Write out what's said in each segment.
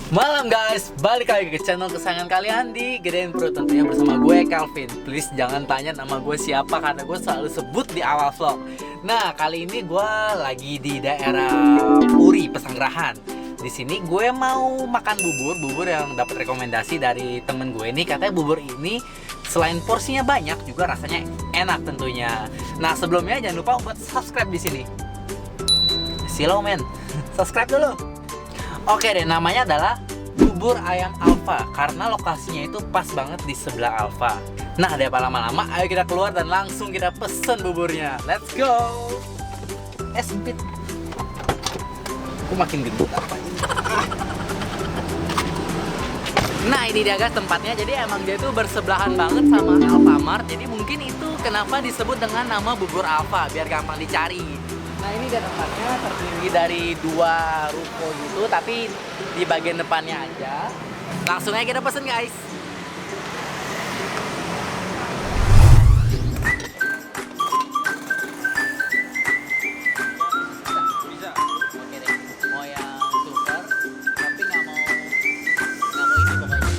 Malam guys, balik lagi ke channel kesayangan kalian di Gedein Perut, tentunya bersama gue Calvin. Please jangan tanya nama gue siapa karena gue selalu sebut di awal vlog. Nah, kali ini gue lagi di daerah Puri, Pesanggerahan. Di sini gue mau makan bubur yang dapat rekomendasi dari temen gue nih. Katanya bubur ini selain porsinya banyak juga rasanya enak tentunya. Nah, sebelumnya jangan lupa buat subscribe di sini. Silau men, subscribe dulu. Oke deh, namanya adalah Bubur Ayam Alfa karena lokasinya itu pas banget di sebelah Alfa. Nah, daripada lama-lama, ayo kita keluar dan langsung kita pesen buburnya. Let's go. Sempit. Aku makin gendut apa ini? Nah, ini dia guys tempatnya. Jadi emang dia itu bersebelahan banget sama Alfamart. Jadi mungkin itu kenapa disebut dengan nama Bubur Alfa, biar gampang dicari. Nah, ini dia tempatnya, terdiri dari 2 ruko gitu, tapi di bagian depannya aja. Langsung aja kita pesen guys. Bisa. Oke deh. Mau yang super, tapi nggak mau ini pokoknya.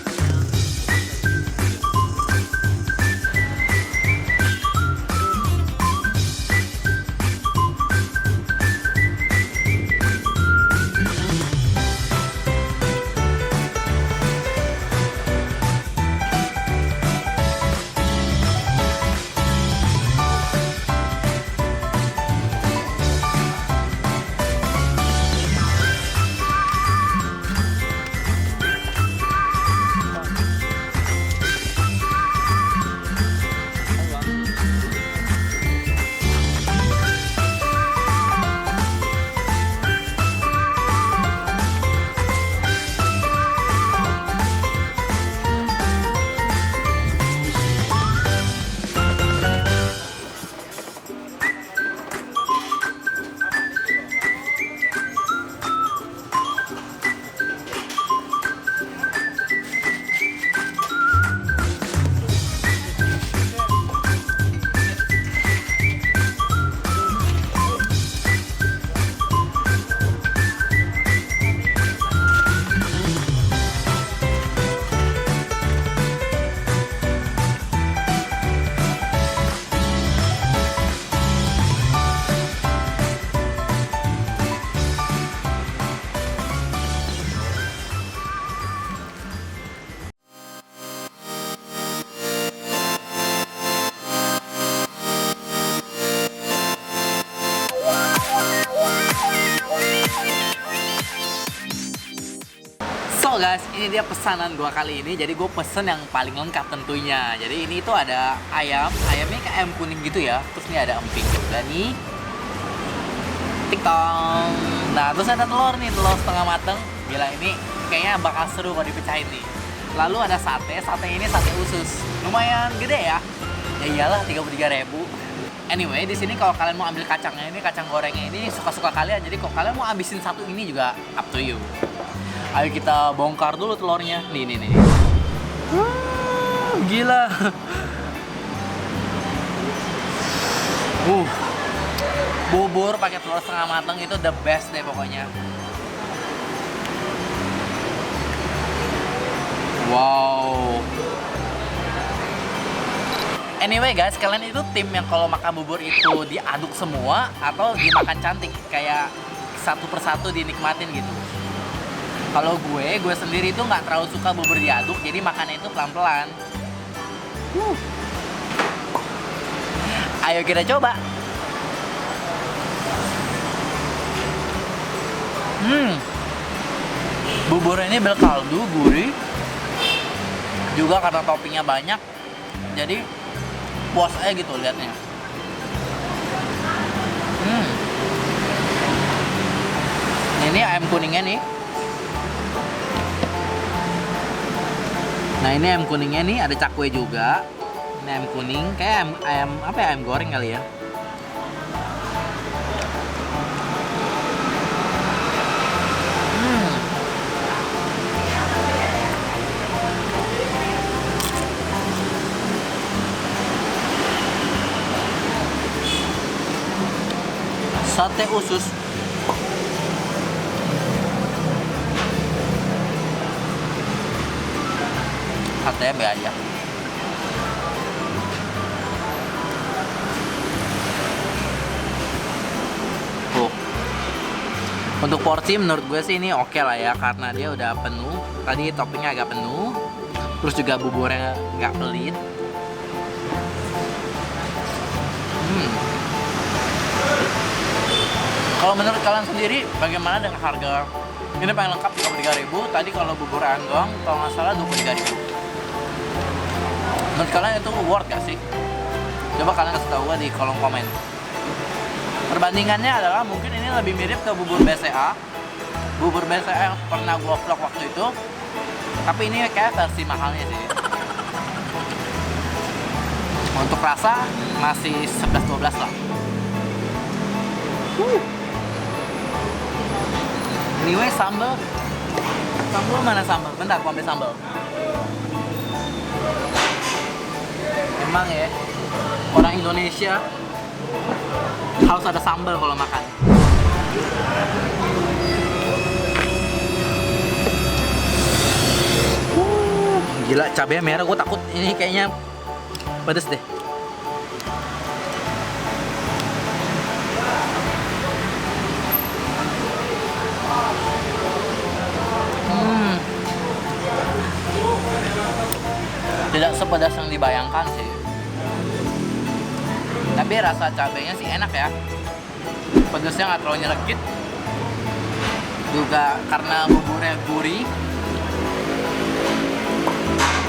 So guys, ini dia pesanan gua kali ini. Jadi gue pesen yang paling lengkap tentunya. Jadi ini tuh ada ayamnya kayak ayam kuning gitu ya. Terus ini ada emping juga nih. Tiktong. Nah, terus ada telur nih, telur setengah mateng. Gila, ini kayaknya bakal seru kalau dipecahin nih. Lalu ada sate ini sate usus. Lumayan gede ya. Ya iyalah 33.000. Anyway, di sini kalau kalian mau ambil kacangnya ini, kacang gorengnya ini suka-suka kalian. Jadi kalau kalian mau habisin satu ini juga up to you. Ayo kita bongkar dulu telurnya. Nih. Gila. Bubur pakai telur setengah matang itu the best deh pokoknya. Wow. Anyway guys, kalian itu tim yang kalau makan bubur itu diaduk semua atau dimakan cantik kayak satu persatu dinikmatin gitu. Kalau gue sendiri itu nggak terlalu suka bubur diaduk, jadi makannya itu pelan-pelan. Ayo kita coba. Buburnya ini berkaldu, gurih. Juga karena toppingnya banyak, jadi puas aja gitu liatnya. Ini ayam kuningnya nih. Nah, ini ayam kuningnya nih, ada cakwe juga. Ini ayam kuning, kayak ayam apa ya, ayam goreng kali ya. Sate usus. Satenya be aja. Tuh. Untuk porsi menurut gue sih ini oke lah ya, karena dia udah penuh. Tadi toppingnya agak penuh, terus juga buburnya nggak pelit. Kalau menurut kalian sendiri, bagaimana dengan harga? Ini paling lengkap 33.000. Tadi kalau bubur ayam doang, kalau nggak salah 23.000. Menurut kalian itu worth gak sih? Coba kalian kasih tahu gue di kolom komen. Perbandingannya adalah mungkin ini lebih mirip ke bubur BCA. Bubur BCA yang pernah gue vlog waktu itu. Tapi ini kayak versi mahalnya sih. Untuk rasa masih 11-12 lah. Anyway, sambal mana sambal? Bentar, aku ambil sambal. Emang ya, orang Indonesia harus ada sambal kalau makan. Gila, cabenya merah. Gue takut ini kayaknya pedes deh. Tidak sepedas yang dibayangkan sih. Tapi rasa cabenya sih enak ya. Pedasnya nggak terlalu nyelekit. Juga karena buburnya gurih.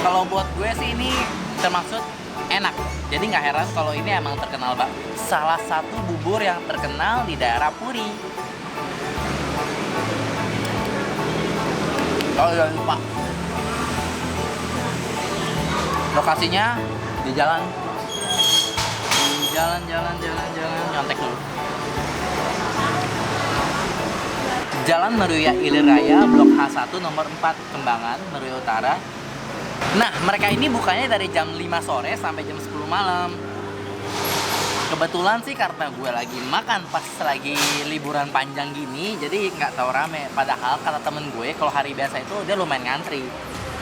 Kalau buat gue sih ini termaksud enak. Jadi nggak heran kalau ini emang terkenal salah satu bubur yang terkenal di daerah Puri. Oh jangan lupa, lokasinya di jalan nyontek dulu. Jalan Meruya Ilir Raya, Blok H1 nomor 4, Kembangan, Meruya Utara. Nah, mereka ini bukanya dari jam 5 sore sampai jam 10 malam. Kebetulan sih karena gue lagi makan pas lagi liburan panjang gini, jadi nggak tahu rame. Padahal kata temen gue, kalau hari biasa itu dia lumayan ngantri.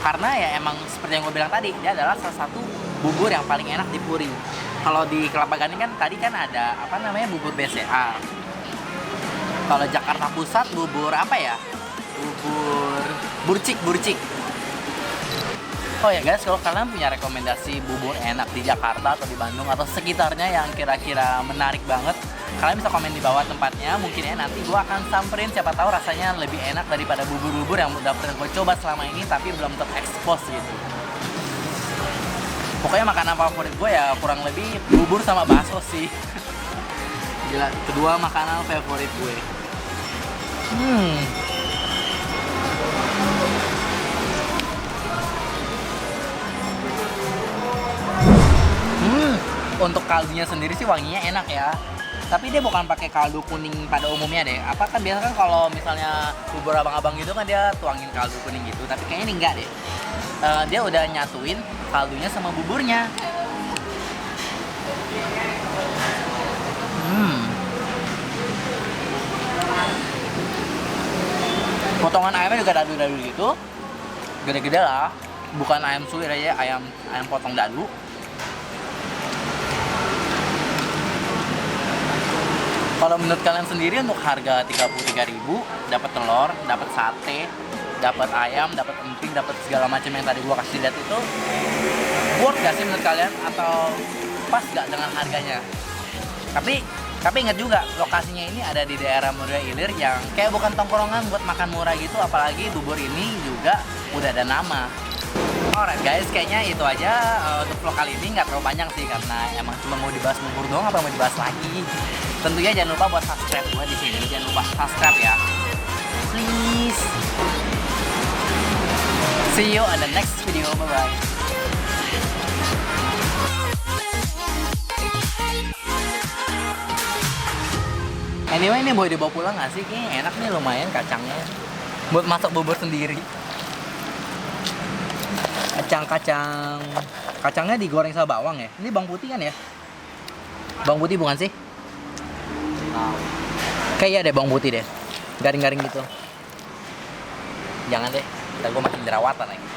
Karena ya emang seperti yang gue bilang tadi, dia adalah salah satu bubur yang paling enak di Puri. Kalau di Kelapa Gading kan tadi kan ada apa namanya bubur BCA. Kalau Jakarta Pusat bubur apa ya? Bubur burcik. Oh ya guys, kalau kalian punya rekomendasi bubur enak di Jakarta atau di Bandung atau sekitarnya yang kira-kira menarik banget, kalian bisa komen di bawah tempatnya. Mungkin ya nanti gue akan samperin, siapa tahu rasanya lebih enak daripada bubur-bubur yang udah pernah gue coba selama ini tapi belum terekspos gitu. Pokoknya makanan favorit gue ya kurang lebih bubur sama bakso sih. Gila, kedua makanan favorit gue. Untuk kaldunya sendiri sih wanginya enak ya. Tapi dia bukan pakai kaldu kuning pada umumnya deh. Apa kan biasa kan kalau misalnya bubur abang-abang gitu kan dia tuangin kaldu kuning gitu. Tapi kayaknya ini enggak deh. Dia udah nyatuin kaldunya sama buburnya. Potongan ayamnya juga dadu-dadu gitu. Gede-gede lah. Bukan ayam suwir aja, ayam potong dadu. Kalau menurut kalian sendiri untuk harga 33.000 dapat telur, dapat sate, dapat ayam, dapat emping, dapat segala macam yang tadi gua kasih lihat itu worth gak sih menurut kalian atau pas gak dengan harganya? Tapi ingat juga lokasinya ini ada di daerah Meruya Ilir yang kayak bukan tongkrongan buat makan murah gitu, apalagi bubur ini juga udah ada nama. Alright guys, kayaknya itu aja untuk vlog kali ini. Nggak terlalu panjang sih karena emang cuma mau dibahas bubur doang, apa mau dibahas lagi. Tentunya jangan lupa buat subscribe gue di sini. Jangan lupa subscribe ya, please. See you on the next video. Bye bye. Anyway, ini boleh dibawa pulang nggak sih? Kayaknya enak nih, lumayan kacangnya. Buat masak bubur sendiri. Kacangnya digoreng sama bawang ya. Ini bawang putih kan ya? Bawang putih bukan sih? Kayaknya deh bawang putih deh. Garing-garing gitu. Jangan deh, ntar gue makin jerawatan lagi.